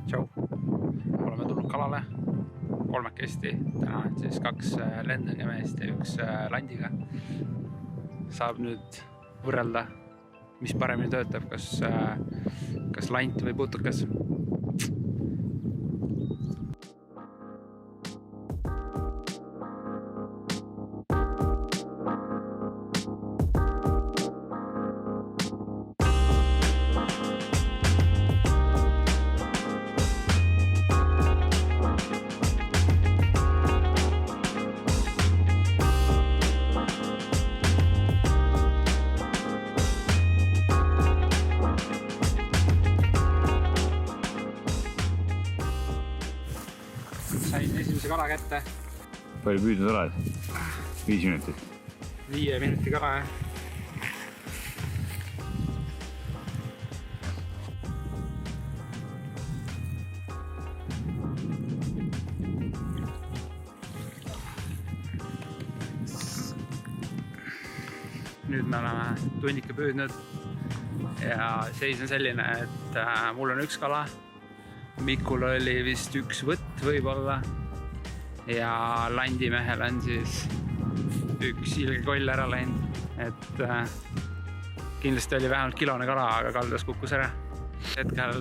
Tšau! Oleme tulnud kalale kolmekesti. Täna on siis 2 lendõngemeest ja 1 landiga. Saab nüüd võrrelda, mis paremini töötab, kas lant või putukas. Sain esimese kala kätte. Palju püüdnud oled? 5 minutit. 5 minuti kala, jah. Nüüd me oleme tunnika püüdnud ja seis on selline, et mul on 1 kala. Mikul oli vist 1 võtt võib-olla ja landimehel on siis 1 ilge koll ära läinud, et kindlasti oli vähemalt kilone kala, aga kaldas kukkus ära. Hetkel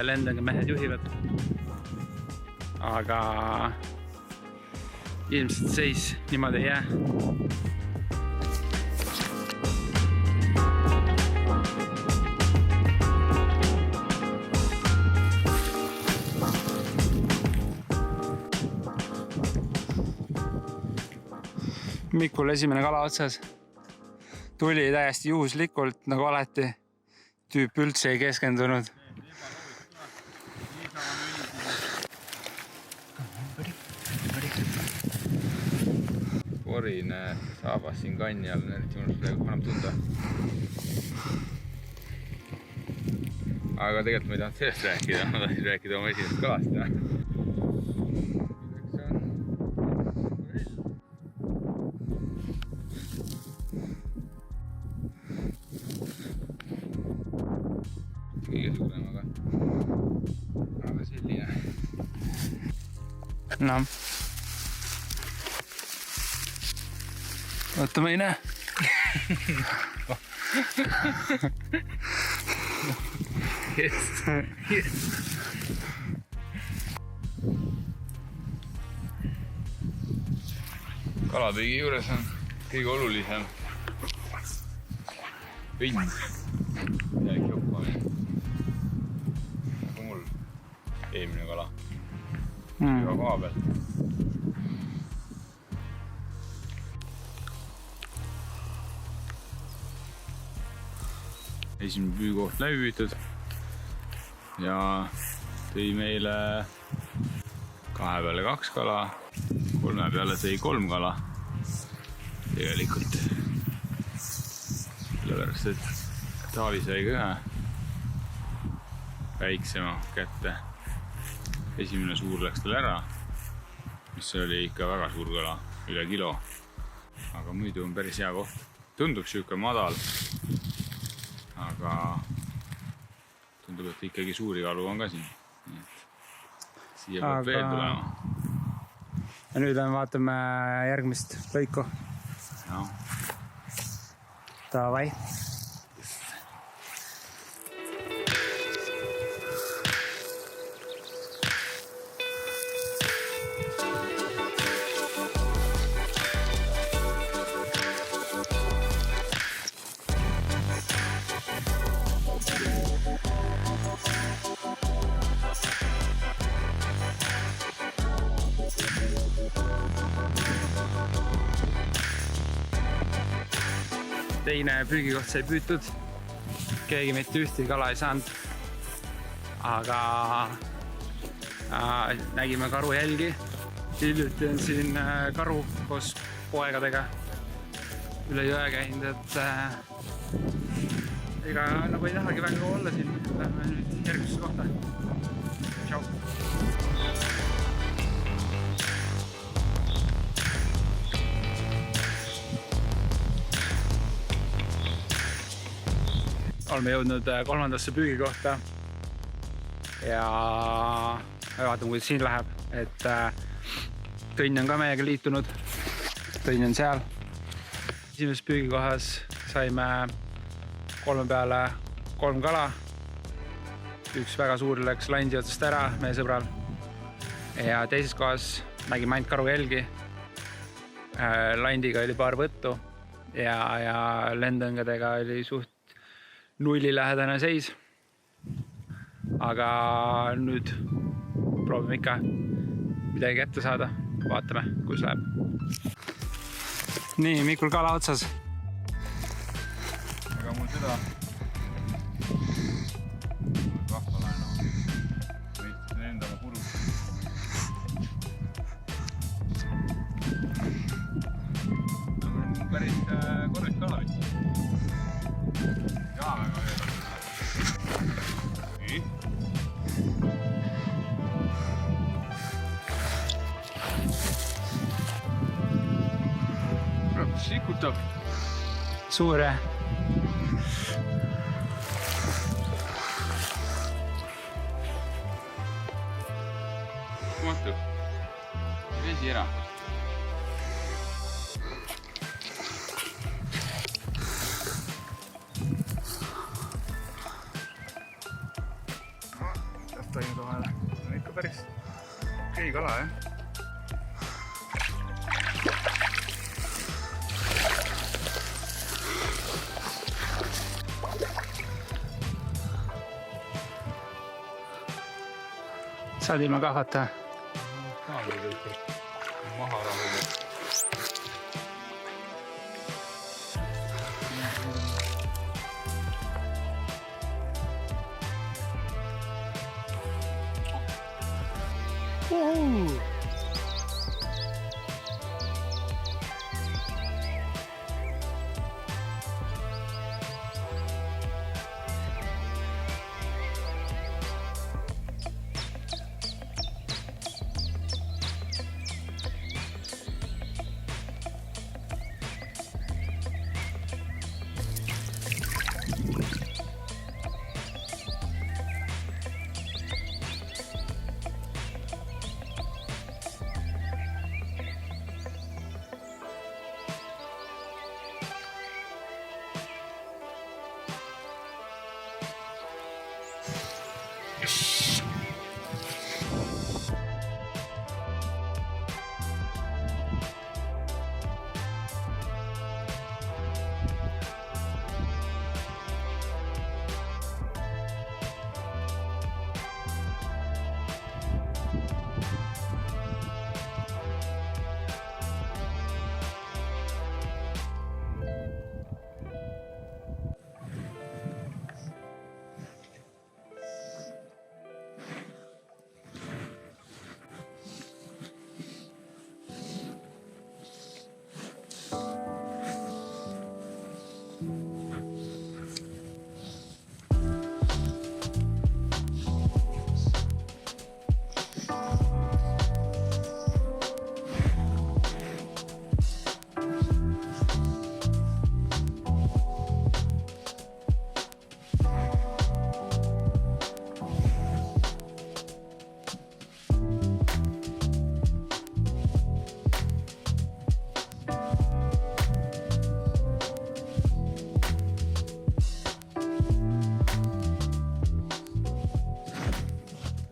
lendõnge mehed juhivad, aga ilmselt seis niimoodi ei jää. Mikul esimene kala otsas. Tuli täiesti juhuslikult, nagu alati. Tüüp üldse ei keskendunud. Korine saabas siin kanni all, eriti mõnus annab tunda. Aga tegelikult ma ei tahtnud sellest rääkida, ma tahtsin rääkida oma esimest kalast. Kõige suurem, aga selline. No. Oota, ma ei näe. Yes. Kalapüügi juures on kõige olulisem vind. Midagi joppamine. Nagu mul eelmine kala. Juba koha peal. Esimene püükoht läbi püütud ja tõi meile 2 peale 2 kala, 3 peale tõi 3 kala. Tegelikult sellepärast, et Taavi sai ka 1 väiksema kätte. Esimene suur läks tal ära, mis oli ikka väga suur kala, üle kilo. Aga muidu on päris hea koht. Tundub siuke madal, aga tundub, et ikkagi suuri kalu on ka siin. Siia peab veel tulema. Ja nüüd vaatame järgmist lõiku. Ja. Davai. Teine püügikoht sai püütud. Keegi mitte ühtegi kala ei saanud. Aga nägime karu jälgi. Hiljuti on siin karu koos poegadega üle jõe käinud, et ega nagu ei tahagi väga olla siin. Lähme nüüd järgmisse kohta. Tšau! oleme jõudnud kolmandasse püügikohta. ja vaatame, kuidas siin läheb, et Tõnn on ka meiega liitunud. Tõnn on seal. Esimeses püügikohas saime 3 peale 3 kala. Üks väga suur läks landi otsast ära meie sõbral. Ja teises kohas nägime ainult karujälgi. Landiga oli paar võttu ja lendõngadega oli suht nullilähedane seis. Aga nüüd proovime ikka midagi kätte saada. Vaatame, kus läheb. Nii, Mikul kala otsas. Ega mul seda vahva laenu. Võid lendama puru. Mul on päris korralik kala vist. Jaa, väga hea. Nii. Sikutab. Suur, jah? Kumatu. Vesi ära. Tähtaindu vahele. On ikka päris okei kala, jah? Saad ilma kahvata? Saadud lihtsalt maha rahuda.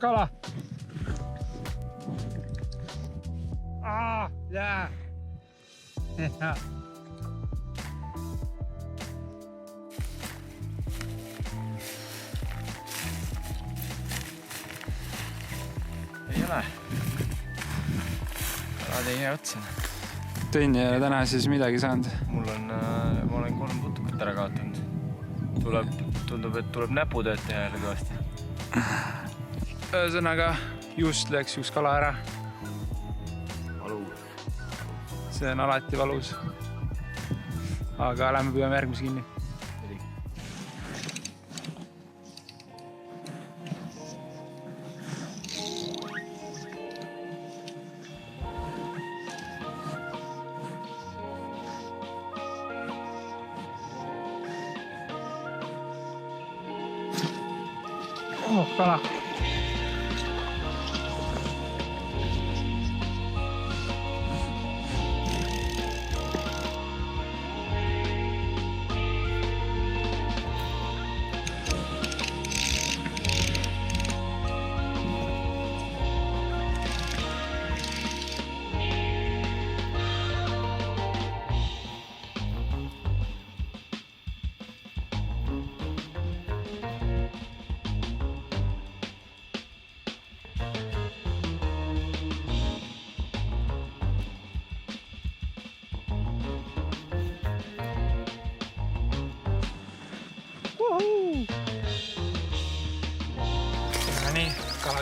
Kala! Jää! Jaa. Ei ole. Kalad ei jää otsa. Tõnn ei ole täna siis midagi saanud. Ma olen 3 putukat ära kaotanud. Tundub, et tuleb näputööd teha jälle kõvasti. Ühesõnaga, just läks üks kala ära. Valus. See on alati valus. Aga lähme püüame järgmise kinni. Kala.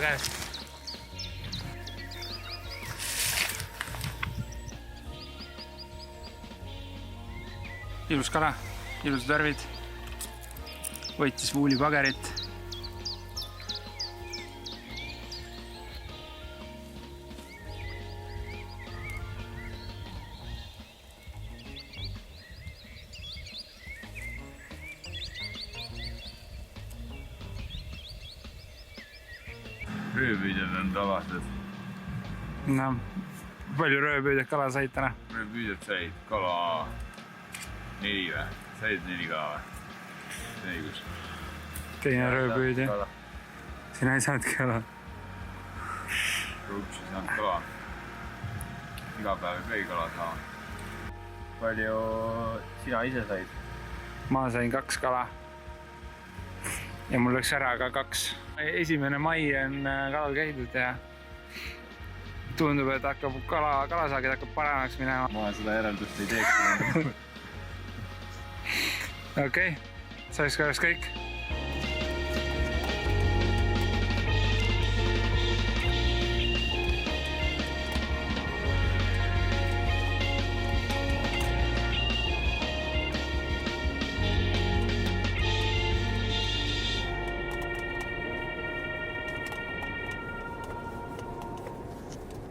veres. ilus kala, ilusad värvid. Võitis vuulipagerit. Röövpüüdjad on tavalised. No, palju röövpüüdjad kala said täna? Röövpüüdjad said kala 4 või? Said 4 kala või? See on õigus. Teine röövpüüdja. Sina ei saanudki kala. Rups ei saanud kala. Iga päev ei pöi kala saama. Palju sina ise said? Ma sain 2 kala. Ja mul läks ära ka 2. 1. mai on kalal käidud ja tundub, et hakkab kalasaagid hakkab paremaks minema. Ma seda järeldust ei teeks. Okei, see oleks kõik.